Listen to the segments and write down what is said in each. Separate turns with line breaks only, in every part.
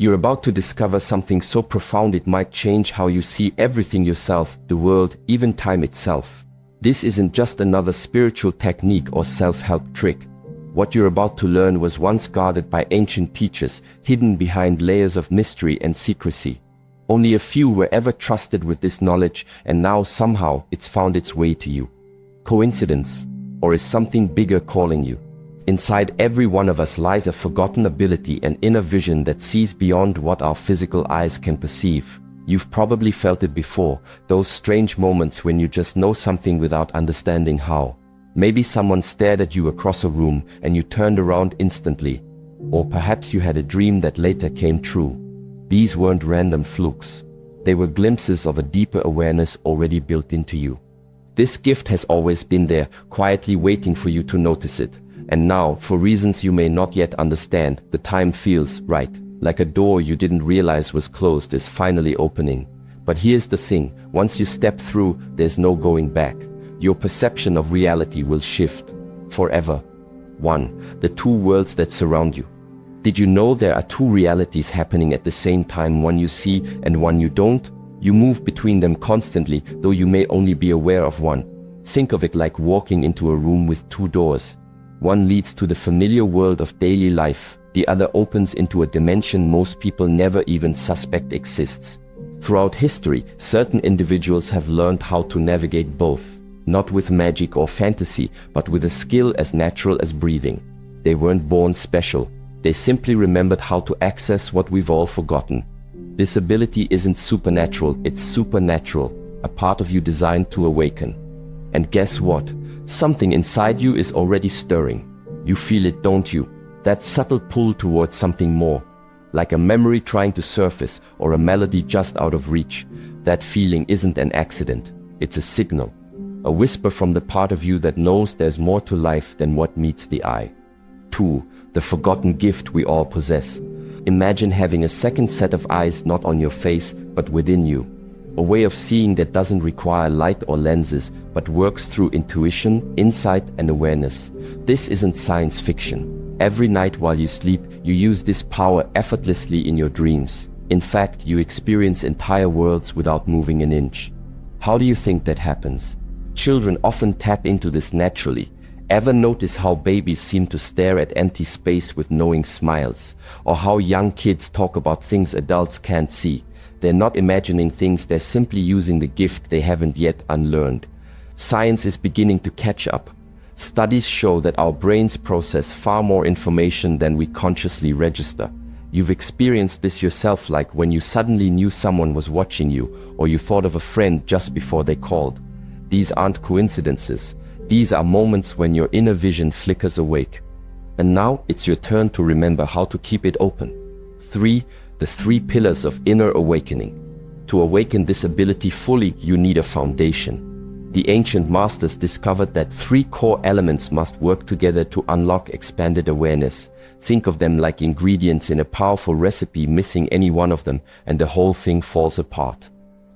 You're about to discover something so profound it might change how you see everything, yourself, the world, even time itself. This isn't just another spiritual technique or self-help trick. What you're about to learn was once guarded by ancient teachers, hidden behind layers of mystery and secrecy. Only a few were ever trusted with this knowledge, and now somehow it's found its way to you. Coincidence? Or is something bigger calling you? Inside every one of us lies a forgotten ability, an inner vision that sees beyond what our physical eyes can perceive. You've probably felt it before, those strange moments when you just know something without understanding how. Maybe someone stared at you across a room and you turned around instantly. Or perhaps you had a dream that later came true. These weren't random flukes. They were glimpses of a deeper awareness already built into you. This gift has always been there, quietly waiting for you to notice it. And now, for reasons you may not yet understand, the time feels right. Like a door you didn't realize was closed is finally opening. But here's the thing, once you step through, there's no going back. Your perception of reality will shift. Forever. 1. The two worlds that surround you. Did you know there are two realities happening at the same time, one you see and one you don't? You move between them constantly, though you may only be aware of one. Think of it like walking into a room with two doors. One leads to the familiar world of daily life, the other opens into a dimension most people never even suspect exists. Throughout history, certain individuals have learned how to navigate both, not with magic or fantasy, but with a skill as natural as breathing. They weren't born special, they simply remembered how to access what we've all forgotten. This ability isn't supernatural, it's supernatural, a part of you designed to awaken. And guess what? Something inside you is already stirring. You feel it, don't you? That subtle pull towards something more. Like a memory trying to surface or a melody just out of reach. That feeling isn't an accident. It's a signal. A whisper from the part of you that knows there's more to life than what meets the eye. 2. The forgotten gift we all possess. Imagine having a second set of eyes not on your face, but within you. A way of seeing that doesn't require light or lenses, but works through intuition, insight, and awareness. This isn't science fiction. Every night while you sleep, you use this power effortlessly in your dreams. In fact, you experience entire worlds without moving an inch. How do you think that happens? Children often tap into this naturally. Ever notice how babies seem to stare at empty space with knowing smiles? Or how young kids talk about things adults can't see? They're not imagining things, they're simply using the gift they haven't yet unlearned. Science is beginning to catch up. Studies show that our brains process far more information than we consciously register. You've experienced this yourself, like when you suddenly knew someone was watching you, or you thought of a friend just before they called. These aren't coincidences. These are moments when your inner vision flickers awake. And now it's your turn to remember how to keep it open. 3. The 3 pillars of inner awakening. To awaken this ability fully, you need a foundation. The ancient masters discovered that 3 core elements must work together to unlock expanded awareness. Think of them like ingredients in a powerful recipe. Missing any one of them, and the whole thing falls apart.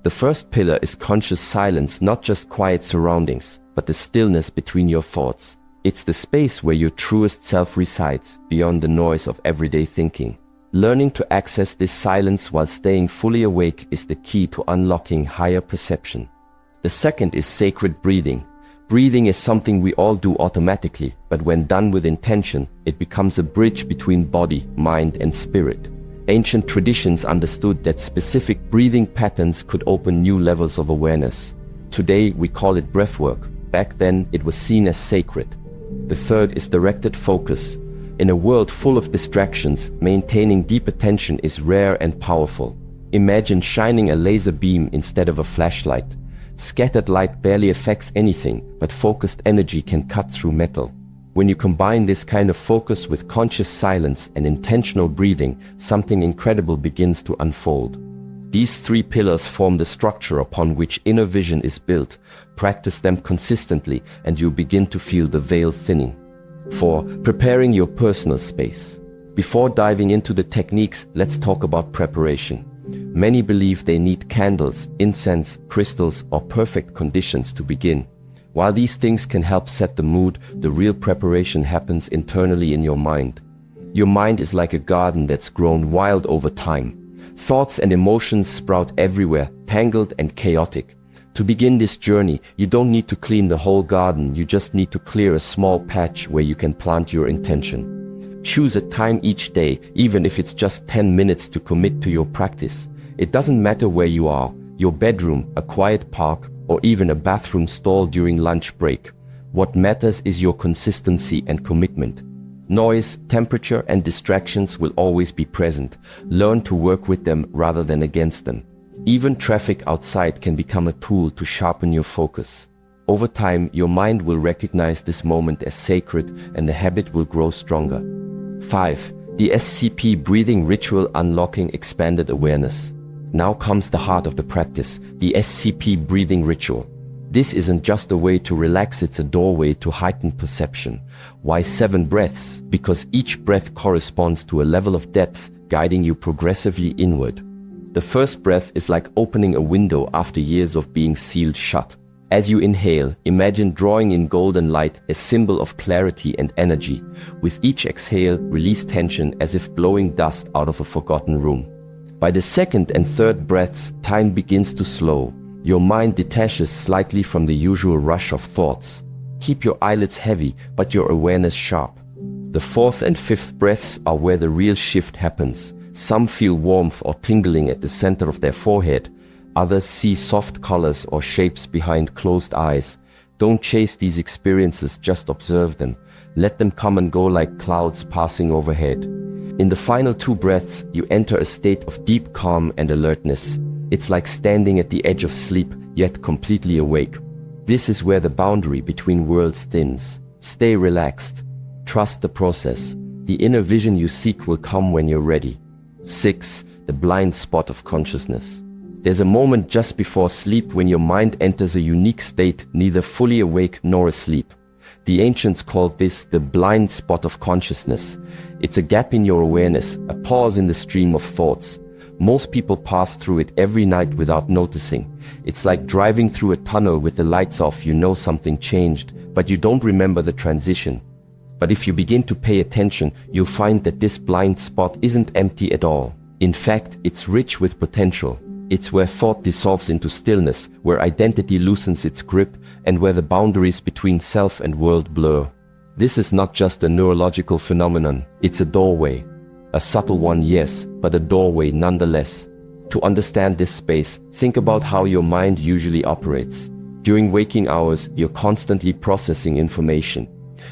The first pillar is conscious silence, not just quiet surroundings, but the stillness between your thoughts. It's the space where your truest self resides, beyond the noise of everyday thinking. Learning to access this silence while staying fully awake is the key to unlocking higher perception. The second is sacred breathing. Breathing is something we all do automatically, but when done with intention, it becomes a bridge between body, mind, and spirit. Ancient traditions understood that specific breathing patterns could open new levels of awareness. Today, we call it breathwork. Back then, it was seen as sacred. The third is directed focus. In a world full of distractions, maintaining deep attention is rare and powerful. Imagine shining a laser beam instead of a flashlight. Scattered light barely affects anything, but focused energy can cut through metal. When you combine this kind of focus with conscious silence and intentional breathing, something incredible begins to unfold. These 3 pillars form the structure upon which inner vision is built. Practice them consistently and you'll begin to feel the veil thinning. 4. Preparing your personal space. Before diving into the techniques, let's talk about preparation. Many believe they need candles, incense, crystals, or perfect conditions to begin. While these things can help set the mood, the real preparation happens internally in your mind. Your mind is like a garden that's grown wild over time. Thoughts and emotions sprout everywhere, tangled and chaotic. To begin this journey, you don't need to clean the whole garden, you just need to clear a small patch where you can plant your intention. Choose a time each day, even if it's just 10 minutes to commit to your practice. It doesn't matter where you are, your bedroom, a quiet park, or even a bathroom stall during lunch break. What matters is your consistency and commitment. Noise, temperature, and distractions will always be present. Learn to work with them rather than against them. Even traffic outside can become a tool to sharpen your focus. Over time, your mind will recognize this moment as sacred and the habit will grow stronger. 5. The SCP breathing ritual, unlocking expanded awareness. Now comes the heart of the practice, the SCP breathing ritual. This isn't just a way to relax, it's a doorway to heightened perception. Why 7 breaths? Because each breath corresponds to a level of depth, guiding you progressively inward. The first breath is like opening a window after years of being sealed shut. As you inhale, imagine drawing in golden light, a symbol of clarity and energy. With each exhale, release tension as if blowing dust out of a forgotten room. By the second and third breaths, time begins to slow. Your mind detaches slightly from the usual rush of thoughts. Keep your eyelids heavy, but your awareness sharp. The fourth and fifth breaths are where the real shift happens. Some feel warmth or tingling at the center of their forehead. Others see soft colors or shapes behind closed eyes. Don't chase these experiences, just observe them. Let them come and go like clouds passing overhead. In the final 2 breaths, you enter a state of deep calm and alertness. It's like standing at the edge of sleep, yet completely awake. This is where the boundary between worlds thins. Stay relaxed. Trust the process. The inner vision you seek will come when you're ready. 6. The blind spot of consciousness. There's a moment just before sleep when your mind enters a unique state, neither fully awake nor asleep. The ancients called this the blind spot of consciousness. It's a gap in your awareness, a pause in the stream of thoughts. Most people pass through it every night without noticing. It's like driving through a tunnel with the lights off. You know something changed, but you don't remember the transition. But if you begin to pay attention, you'll find that this blind spot isn't empty at all. In fact, it's rich with potential. It's where thought dissolves into stillness, where identity loosens its grip, and where the boundaries between self and world blur. This is not just a neurological phenomenon, it's a doorway. A subtle one, yes, but a doorway nonetheless. To understand this space, think about how your mind usually operates. During waking hours, you're constantly processing information.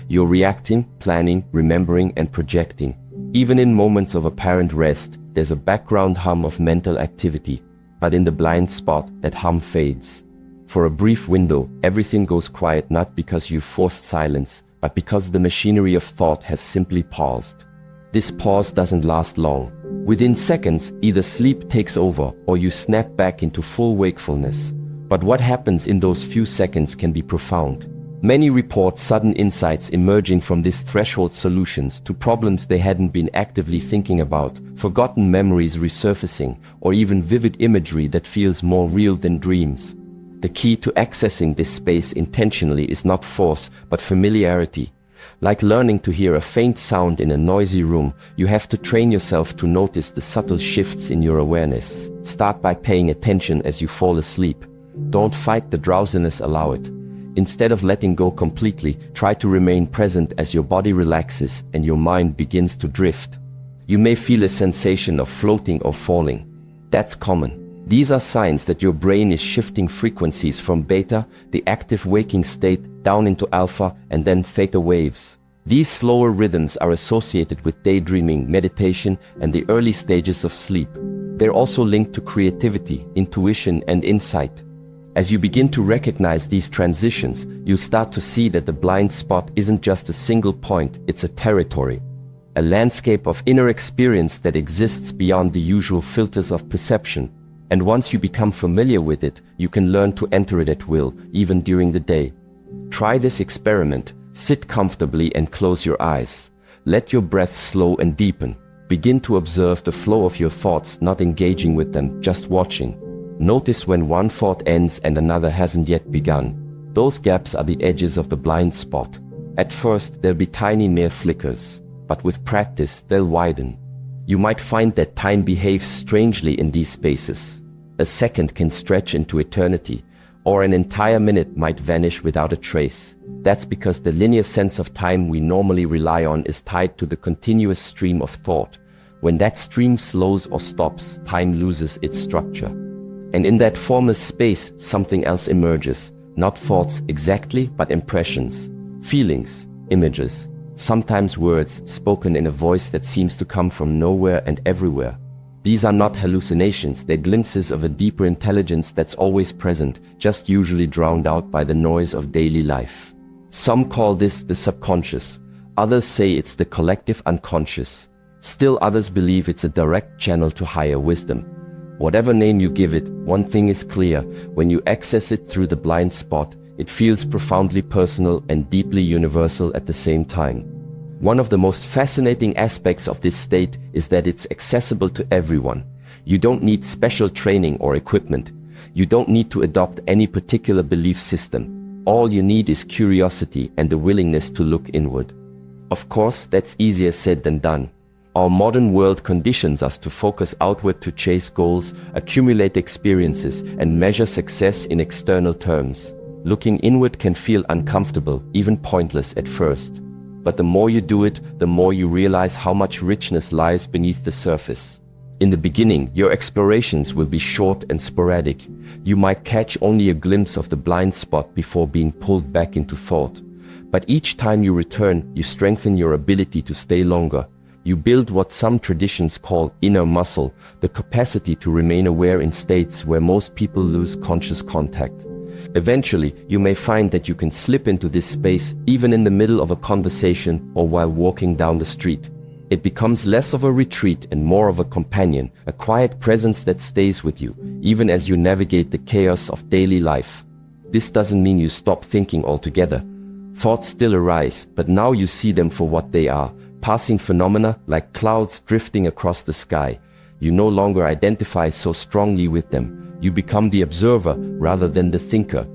You're reacting, planning, remembering, and projecting. Even in moments of apparent rest, there's a background hum of mental activity. But in the blind spot, that hum fades. For a brief window, everything goes quiet, not because you forced silence, but because the machinery of thought has simply paused. This pause doesn't last long. Within seconds, either sleep takes over or you snap back into full wakefulness. But what happens in those few seconds can be profound. Many report sudden insights emerging from these threshold solutions to problems they hadn't been actively thinking about, forgotten memories resurfacing, or even vivid imagery that feels more real than dreams. The key to accessing this space intentionally is not force, but familiarity. Like learning to hear a faint sound in a noisy room, you have to train yourself to notice the subtle shifts in your awareness. Start by paying attention as you fall asleep. Don't fight the drowsiness, allow it. Instead of letting go completely, try to remain present as your body relaxes and your mind begins to drift. You may feel a sensation of floating or falling. That's common. These are signs that your brain is shifting frequencies from beta, the active waking state, down into alpha and then theta waves. These slower rhythms are associated with daydreaming, meditation, and the early stages of sleep. They're also linked to creativity, intuition, and insight. As you begin to recognize these transitions, you'll start to see that the blind spot isn't just a single point, it's a territory. A landscape of inner experience that exists beyond the usual filters of perception. And once you become familiar with it, you can learn to enter it at will, even during the day. Try this experiment. Sit comfortably and close your eyes. Let your breath slow and deepen. Begin to observe the flow of your thoughts, not engaging with them, just watching. Notice when one thought ends and another hasn't yet begun. Those gaps are the edges of the blind spot. At first, there'll be tiny mere flickers. but with practice, they'll widen. You might find that time behaves strangely in these spaces. A second can stretch into eternity, or an entire minute might vanish without a trace. That's because the linear sense of time we normally rely on is tied to the continuous stream of thought. When that stream slows or stops, time loses its structure. And in that formless space, something else emerges. Not thoughts exactly, but impressions, feelings, images, sometimes words spoken in a voice that seems to come from nowhere and everywhere. These are not hallucinations, they're glimpses of a deeper intelligence that's always present, just usually drowned out by the noise of daily life. Some call this the subconscious, others say it's the collective unconscious. Still others believe it's a direct channel to higher wisdom. Whatever name you give it, one thing is clear: when you access it through the blind spot, it feels profoundly personal and deeply universal at the same time. One of the most fascinating aspects of this state is that it's accessible to everyone. You don't need special training or equipment. You don't need to adopt any particular belief system. All you need is curiosity and the willingness to look inward. Of course, that's easier said than done. Our modern world conditions us to focus outward, to chase goals, accumulate experiences, and measure success in external terms. Looking inward can feel uncomfortable, even pointless at first. But the more you do it, the more you realize how much richness lies beneath the surface. In the beginning, your explorations will be short and sporadic. You might catch only a glimpse of the blind spot before being pulled back into thought. But each time you return, you strengthen your ability to stay longer. You build what some traditions call inner muscle, the capacity to remain aware in states where most people lose conscious contact. Eventually, you may find that you can slip into this space even in the middle of a conversation or while walking down the street. It becomes less of a retreat and more of a companion, a quiet presence that stays with you, even as you navigate the chaos of daily life. This doesn't mean you stop thinking altogether. Thoughts still arise, but now you see them for what they are. Passing phenomena like clouds drifting across the sky. You no longer identify so strongly with them. You become the observer rather than the thinker.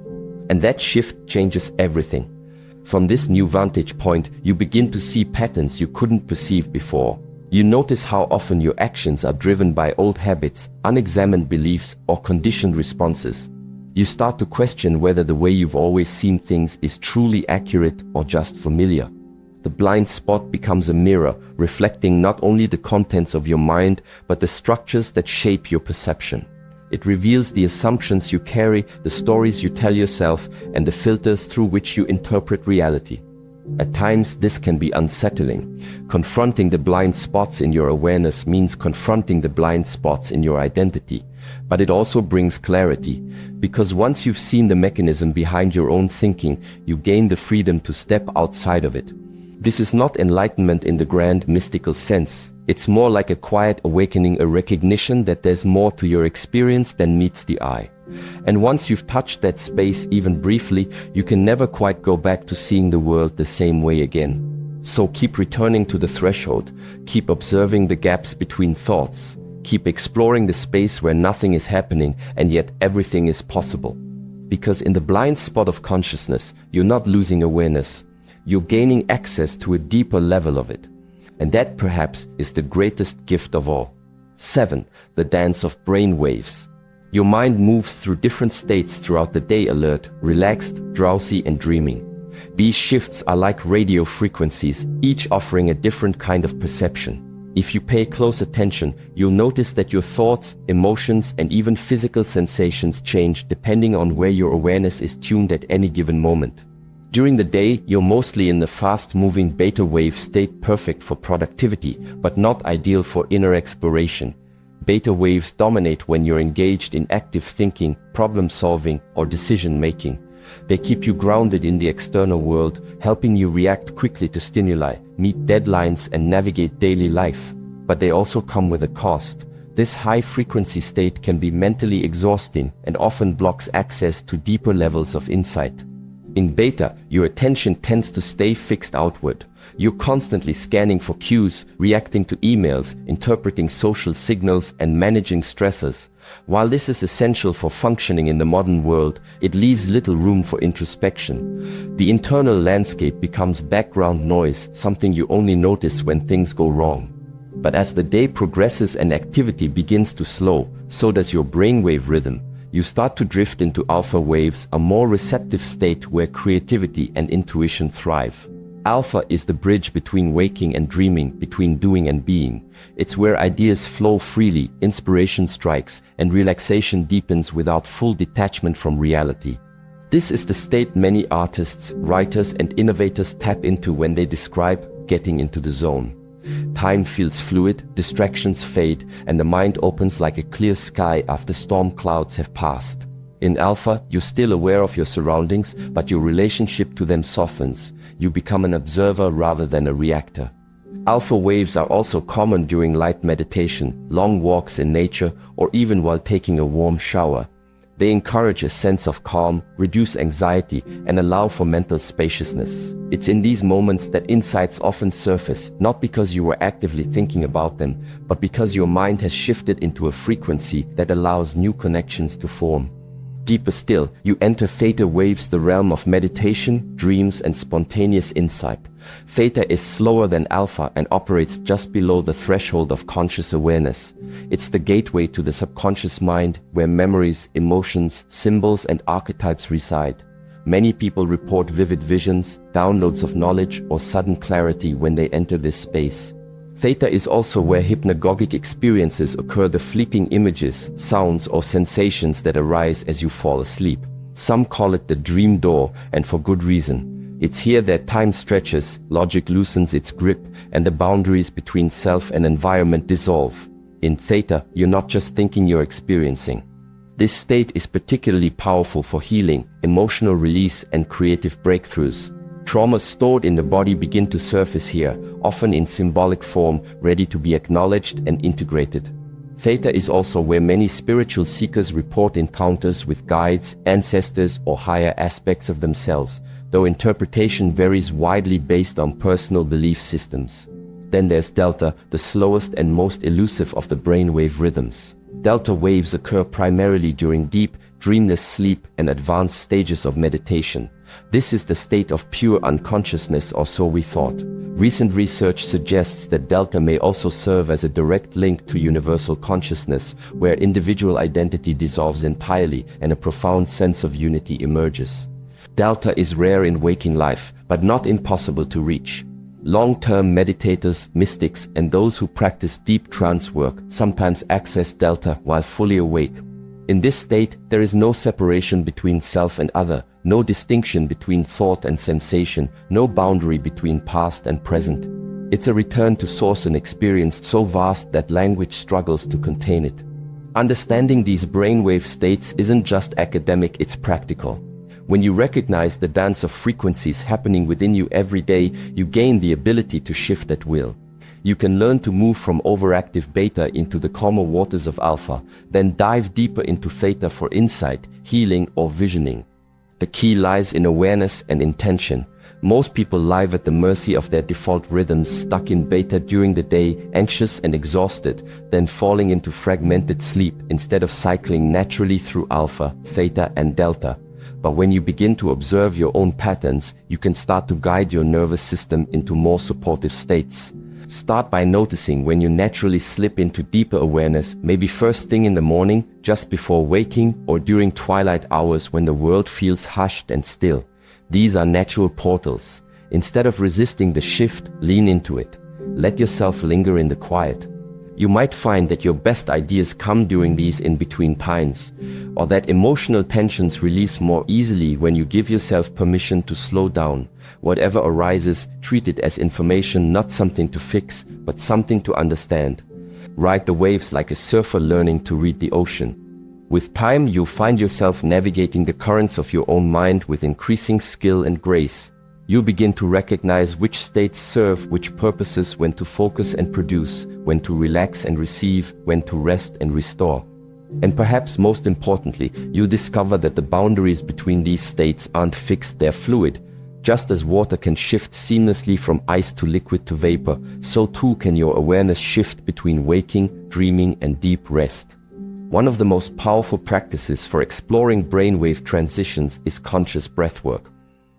And that shift changes everything. From this new vantage point, you begin to see patterns you couldn't perceive before. You notice how often your actions are driven by old habits, unexamined beliefs, or conditioned responses. You start to question whether the way you've always seen things is truly accurate or just familiar. The blind spot becomes a mirror, reflecting not only the contents of your mind, but the structures that shape your perception. It reveals the assumptions you carry, the stories you tell yourself, and the filters through which you interpret reality. At times, this can be unsettling. Confronting the blind spots in your awareness means confronting the blind spots in your identity. But it also brings clarity, because once you've seen the mechanism behind your own thinking, you gain the freedom to step outside of it. This is not enlightenment in the grand mystical sense. It's more like a quiet awakening, a recognition that there's more to your experience than meets the eye. And once you've touched that space even briefly, you can never quite go back to seeing the world the same way again. So keep returning to the threshold, keep observing the gaps between thoughts, keep exploring the space where nothing is happening and yet everything is possible. Because in the blind spot of consciousness, you're not losing awareness. You're gaining access to a deeper level of it. And that perhaps is the greatest gift of all. 7. The dance of brain waves. Your mind moves through different states throughout the day: alert, relaxed, drowsy, and dreaming. These shifts are like radio frequencies, each offering a different kind of perception. If you pay close attention, you'll notice that your thoughts, emotions, and even physical sensations change depending on where your awareness is tuned at any given moment. During the day, you're mostly in the fast-moving beta wave state, perfect for productivity, but not ideal for inner exploration. Beta waves dominate when you're engaged in active thinking, problem-solving, or decision-making. They keep you grounded in the external world, helping you react quickly to stimuli, meet deadlines, and navigate daily life. But they also come with a cost. This high-frequency state can be mentally exhausting and often blocks access to deeper levels of insight. In beta, your attention tends to stay fixed outward. You're constantly scanning for cues, reacting to emails, interpreting social signals, and managing stressors. While this is essential for functioning in the modern world, it leaves little room for introspection. The internal landscape becomes background noise, something you only notice when things go wrong. But as the day progresses and activity begins to slow, so does your brainwave rhythm. You start to drift into alpha waves, a more receptive state where creativity and intuition thrive. Alpha is the bridge between waking and dreaming, between doing and being. It's where ideas flow freely, inspiration strikes, and relaxation deepens without full detachment from reality. This is the state many artists, writers, and innovators tap into when they describe getting into the zone. Time feels fluid, distractions fade, and the mind opens like a clear sky after storm clouds have passed. In alpha, you're still aware of your surroundings, but your relationship to them softens. You become an observer rather than a reactor. Alpha waves are also common during light meditation, long walks in nature, or even while taking a warm shower. They encourage a sense of calm, reduce anxiety, and allow for mental spaciousness. It's in these moments that insights often surface, not because you were actively thinking about them, but because your mind has shifted into a frequency that allows new connections to form. Deeper still, you enter theta waves, the realm of meditation, dreams, and spontaneous insight. Theta is slower than alpha and operates just below the threshold of conscious awareness. It's the gateway to the subconscious mind, where memories, emotions, symbols, and archetypes reside. Many people report vivid visions, downloads of knowledge, or sudden clarity when they enter this space. Theta is also where hypnagogic experiences occur, the fleeting images, sounds, or sensations that arise as you fall asleep. Some call it the dream door, and for good reason. It's here that time stretches, logic loosens its grip, and the boundaries between self and environment dissolve. In theta, you're not just thinking, you're experiencing. This state is particularly powerful for healing, emotional release, and creative breakthroughs. Traumas stored in the body begin to surface here, often in symbolic form, ready to be acknowledged and integrated. Theta is also where many spiritual seekers report encounters with guides, ancestors, or higher aspects of themselves, though interpretation varies widely based on personal belief systems. Then there's delta, the slowest and most elusive of the brainwave rhythms. Delta waves occur primarily during deep, dreamless sleep and advanced stages of meditation. This is the state of pure unconsciousness, or so we thought. Recent research suggests that delta may also serve as a direct link to universal consciousness, where individual identity dissolves entirely and a profound sense of unity emerges. Delta is rare in waking life, but not impossible to reach. Long-term meditators, mystics, and those who practice deep trance work sometimes access delta while fully awake. In this state, there is no separation between self and other, no distinction between thought and sensation, no boundary between past and present. It's a return to source, an experience so vast that language struggles to contain it. Understanding these brainwave states isn't just academic, it's practical. When you recognize the dance of frequencies happening within you every day, you gain the ability to shift at will. You can learn to move from overactive beta into the calmer waters of alpha, then dive deeper into theta for insight, healing, or visioning. The key lies in awareness and intention. Most people live at the mercy of their default rhythms, stuck in beta during the day, anxious and exhausted, then falling into fragmented sleep instead of cycling naturally through alpha, theta, and delta. But when you begin to observe your own patterns, you can start to guide your nervous system into more supportive states. Start by noticing when you naturally slip into deeper awareness, maybe first thing in the morning, just before waking, or during twilight hours when the world feels hushed and still. These are natural portals. Instead of resisting the shift, lean into it. Let yourself linger in the quiet. You might find that your best ideas come during these in-between times, or that emotional tensions release more easily when you give yourself permission to slow down. Whatever arises, treat it as information, not something to fix, but something to understand. Ride the waves like a surfer learning to read the ocean. With time, you'll find yourself navigating the currents of your own mind with increasing skill and grace. You begin to recognize which states serve which purposes, when to focus and produce, when to relax and receive, when to rest and restore. And perhaps most importantly, you discover that the boundaries between these states aren't fixed, they're fluid. Just as water can shift seamlessly from ice to liquid to vapor, so too can your awareness shift between waking, dreaming, and deep rest. One of the most powerful practices for exploring brainwave transitions is conscious breathwork.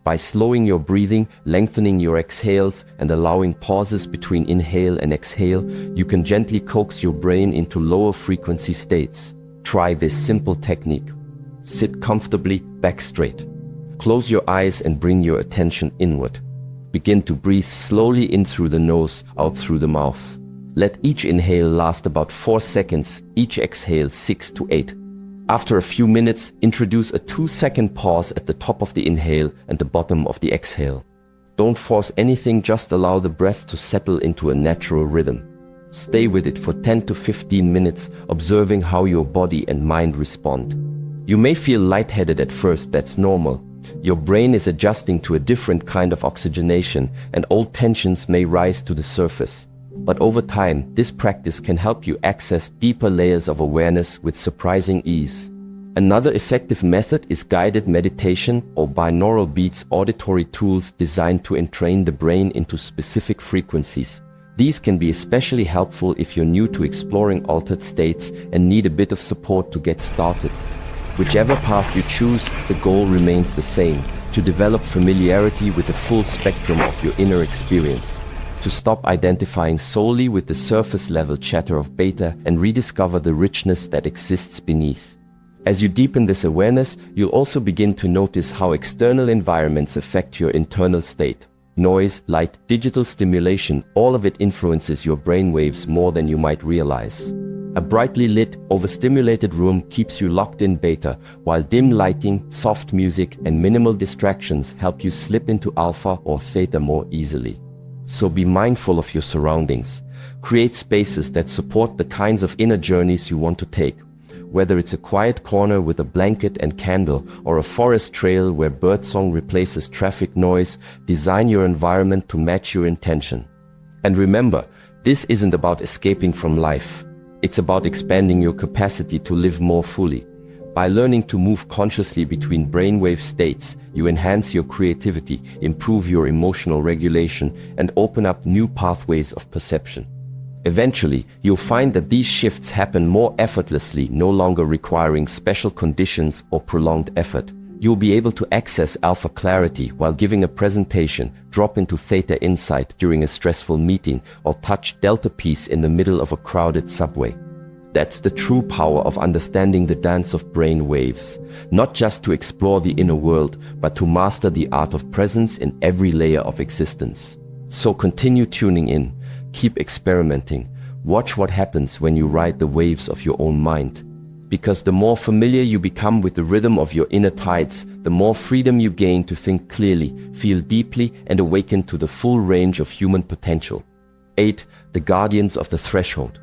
By slowing your breathing, lengthening your exhales, and allowing pauses between inhale and exhale, you can gently coax your brain into lower frequency states. Try this simple technique. Sit comfortably, back straight. Close your eyes and bring your attention inward. Begin to breathe slowly in through the nose, out through the mouth. Let each inhale last about 4 seconds, each exhale 6 to 8. After a few minutes, introduce a 2-second pause at the top of the inhale and the bottom of the exhale. Don't force anything, just allow the breath to settle into a natural rhythm. Stay with it for 10 to 15 minutes, observing how your body and mind respond. You may feel lightheaded at first, that's normal. Your brain is adjusting to a different kind of oxygenation, and old tensions may rise to the surface. But over time, this practice can help you access deeper layers of awareness with surprising ease. Another effective method is guided meditation or binaural beats, auditory tools designed to entrain the brain into specific frequencies. These can be especially helpful if you're new to exploring altered states and need a bit of support to get started. Whichever path you choose, the goal remains the same: to develop familiarity with the full spectrum of your inner experience. To stop identifying solely with the surface-level chatter of beta and rediscover the richness that exists beneath. As you deepen this awareness, you'll also begin to notice how external environments affect your internal state. Noise, light, digital stimulation, all of it influences your brainwaves more than you might realize. A brightly lit, overstimulated room keeps you locked in beta, while dim lighting, soft music, and minimal distractions help you slip into alpha or theta more easily. So be mindful of your surroundings. Create spaces that support the kinds of inner journeys you want to take. Whether it's a quiet corner with a blanket and candle, or a forest trail where birdsong replaces traffic noise, design your environment to match your intention. And remember, this isn't about escaping from life. It's about expanding your capacity to live more fully. By learning to move consciously between brainwave states, you enhance your creativity, improve your emotional regulation, and open up new pathways of perception. Eventually, you'll find that these shifts happen more effortlessly, no longer requiring special conditions or prolonged effort. You'll be able to access alpha clarity while giving a presentation, drop into theta insight during a stressful meeting, or touch delta peace in the middle of a crowded subway. That's the true power of understanding the dance of brain waves, not just to explore the inner world, but to master the art of presence in every layer of existence. So continue tuning in, keep experimenting, watch what happens when you ride the waves of your own mind. Because the more familiar you become with the rhythm of your inner tides, the more freedom you gain to think clearly, feel deeply, and awaken to the full range of human potential. 8. The guardians of the threshold.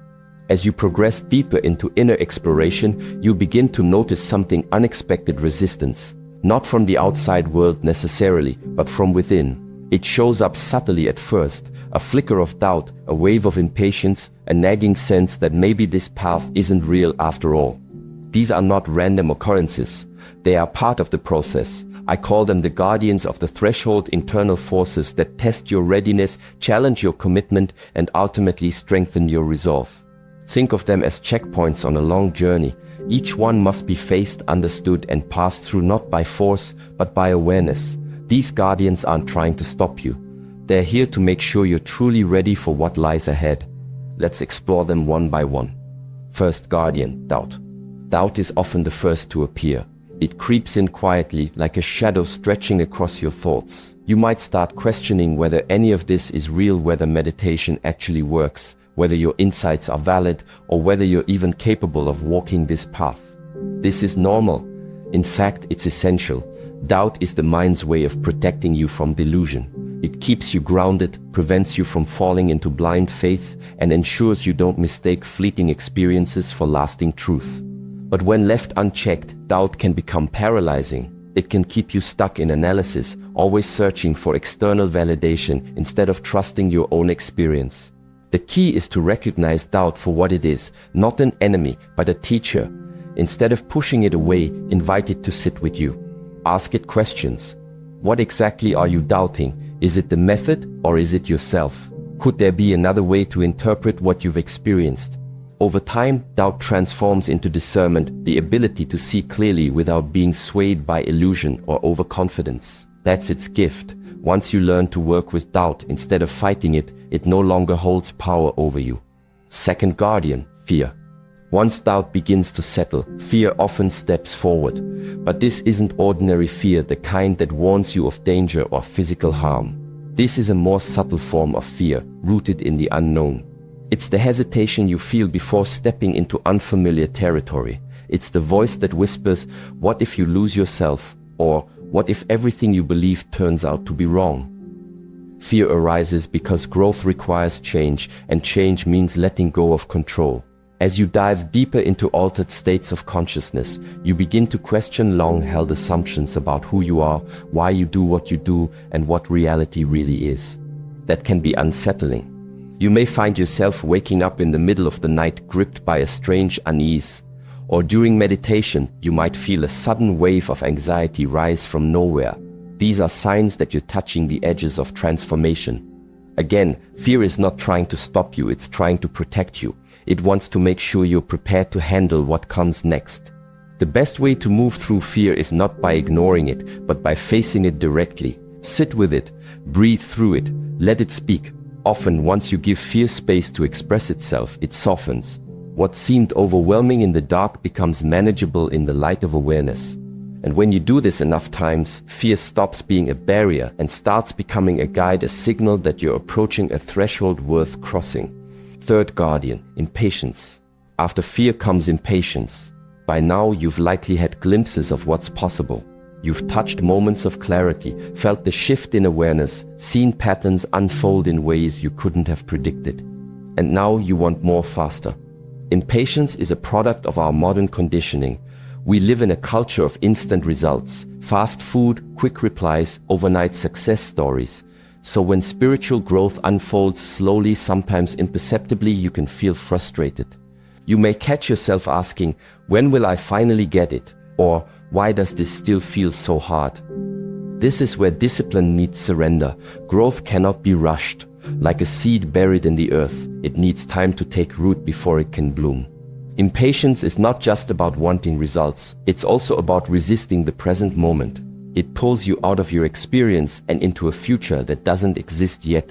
As you progress deeper into inner exploration, you begin to notice something unexpected: resistance. Not from the outside world necessarily, but from within. It shows up subtly at first, a flicker of doubt, a wave of impatience, a nagging sense that maybe this path isn't real after all. These are not random occurrences. They are part of the process. I call them the guardians of the threshold, internal forces that test your readiness, challenge your commitment, and ultimately strengthen your resolve. Think of them as checkpoints on a long journey. Each one must be faced, understood, and passed through not by force, but by awareness. These guardians aren't trying to stop you. They're here to make sure you're truly ready for what lies ahead. Let's explore them one by one. First guardian, doubt. Doubt is often the first to appear. It creeps in quietly, like a shadow stretching across your thoughts. You might start questioning whether any of this is real, whether meditation actually works, whether your insights are valid, or whether you're even capable of walking this path. This is normal. In fact, it's essential. Doubt is the mind's way of protecting you from delusion. It keeps you grounded, prevents you from falling into blind faith, and ensures you don't mistake fleeting experiences for lasting truth. But when left unchecked, doubt can become paralyzing. It can keep you stuck in analysis, always searching for external validation instead of trusting your own experience. The key is to recognize doubt for what it is, not an enemy, but a teacher. Instead of pushing it away, invite it to sit with you. Ask it questions. What exactly are you doubting? Is it the method or is it yourself? Could there be another way to interpret what you've experienced? Over time, doubt transforms into discernment, the ability to see clearly without being swayed by illusion or overconfidence. That's its gift. Once you learn to work with doubt instead of fighting it, it no longer holds power over you. Second guardian, fear. Once doubt begins to settle, fear often steps forward. But this isn't ordinary fear, the kind that warns you of danger or physical harm. This is a more subtle form of fear, rooted in the unknown. It's the hesitation you feel before stepping into unfamiliar territory. It's the voice that whispers, what if you lose yourself? Or what if everything you believe turns out to be wrong? Fear arises because growth requires change, and change means letting go of control. As you dive deeper into altered states of consciousness, you begin to question long-held assumptions about who you are, why you do what you do, and what reality really is. That can be unsettling. You may find yourself waking up in the middle of the night gripped by a strange unease. Or during meditation, you might feel a sudden wave of anxiety rise from nowhere. These are signs that you're touching the edges of transformation. Again, fear is not trying to stop you, it's trying to protect you. It wants to make sure you're prepared to handle what comes next. The best way to move through fear is not by ignoring it, but by facing it directly. Sit with it, breathe through it, let it speak. Often, once you give fear space to express itself, it softens. What seemed overwhelming in the dark becomes manageable in the light of awareness. And when you do this enough times, fear stops being a barrier and starts becoming a guide, a signal that you're approaching a threshold worth crossing. Third guardian, impatience. After fear comes impatience. By now, you've likely had glimpses of what's possible. You've touched moments of clarity, felt the shift in awareness, seen patterns unfold in ways you couldn't have predicted. And now you want more faster. Impatience is a product of our modern conditioning. We live in a culture of instant results, fast food, quick replies, overnight success stories. So when spiritual growth unfolds slowly, sometimes imperceptibly, you can feel frustrated. You may catch yourself asking, when will I finally get it? Or why does this still feel so hard? This is where discipline meets surrender. Growth cannot be rushed. Like a seed buried in the earth, it needs time to take root before it can bloom. Impatience is not just about wanting results, it's also about resisting the present moment. It pulls you out of your experience and into a future that doesn't exist yet.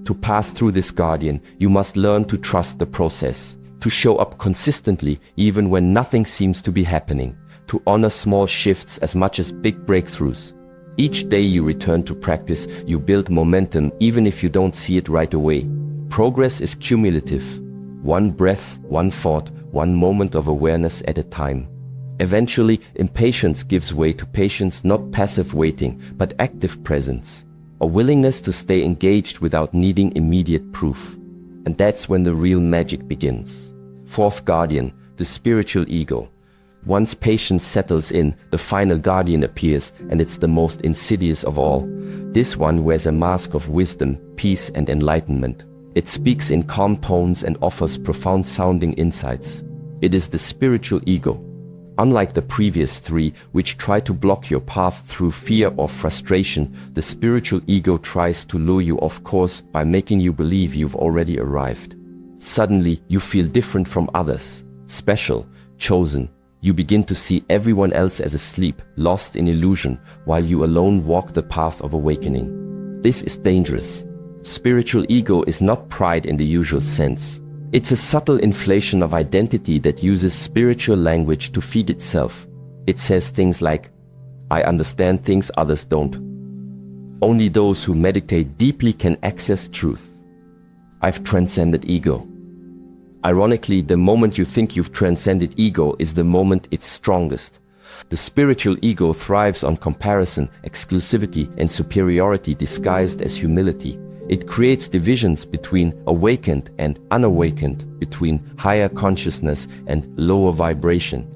To pass through this guardian, you must learn to trust the process, to show up consistently even when nothing seems to be happening, to honor small shifts as much as big breakthroughs. Each day you return to practice, you build momentum even if you don't see it right away. Progress is cumulative. One breath, one thought, one moment of awareness at a time. Eventually, impatience gives way to patience, not passive waiting, but active presence. A willingness to stay engaged without needing immediate proof. And that's when the real magic begins. Fourth guardian, the spiritual ego. Once patience settles in, the final guardian appears, and it's the most insidious of all. This one wears a mask of wisdom, peace, and enlightenment. It speaks in calm tones and offers profound-sounding insights. It is the spiritual ego. Unlike the previous three, which try to block your path through fear or frustration, the spiritual ego tries to lure you off course by making you believe you've already arrived. Suddenly, you feel different from others, special, chosen. You begin to see everyone else as asleep, lost in illusion, while you alone walk the path of awakening. This is dangerous. Spiritual ego is not pride in the usual sense. It's a subtle inflation of identity that uses spiritual language to feed itself. It says things like, I understand things others don't. Only those who meditate deeply can access truth. I've transcended ego. Ironically, the moment you think you've transcended ego is the moment it's strongest. The spiritual ego thrives on comparison, exclusivity, and superiority disguised as humility. It creates divisions between awakened and unawakened, between higher consciousness and lower vibration.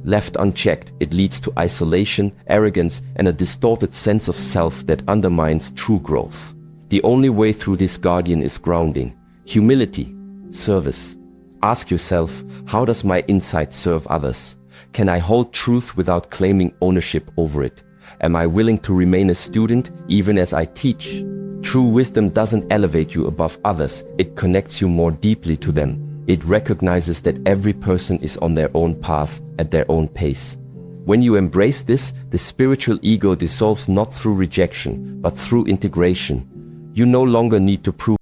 Left unchecked, it leads to isolation, arrogance, and a distorted sense of self that undermines true growth. The only way through this guardian is grounding, humility, service. Ask yourself, how does my insight serve others? Can I hold truth without claiming ownership over it? Am I willing to remain a student even as I teach? True wisdom doesn't elevate you above others, it connects you more deeply to them. It recognizes that every person is on their own path at their own pace. When you embrace this, the spiritual ego dissolves not through rejection, but through integration. You no longer need to prove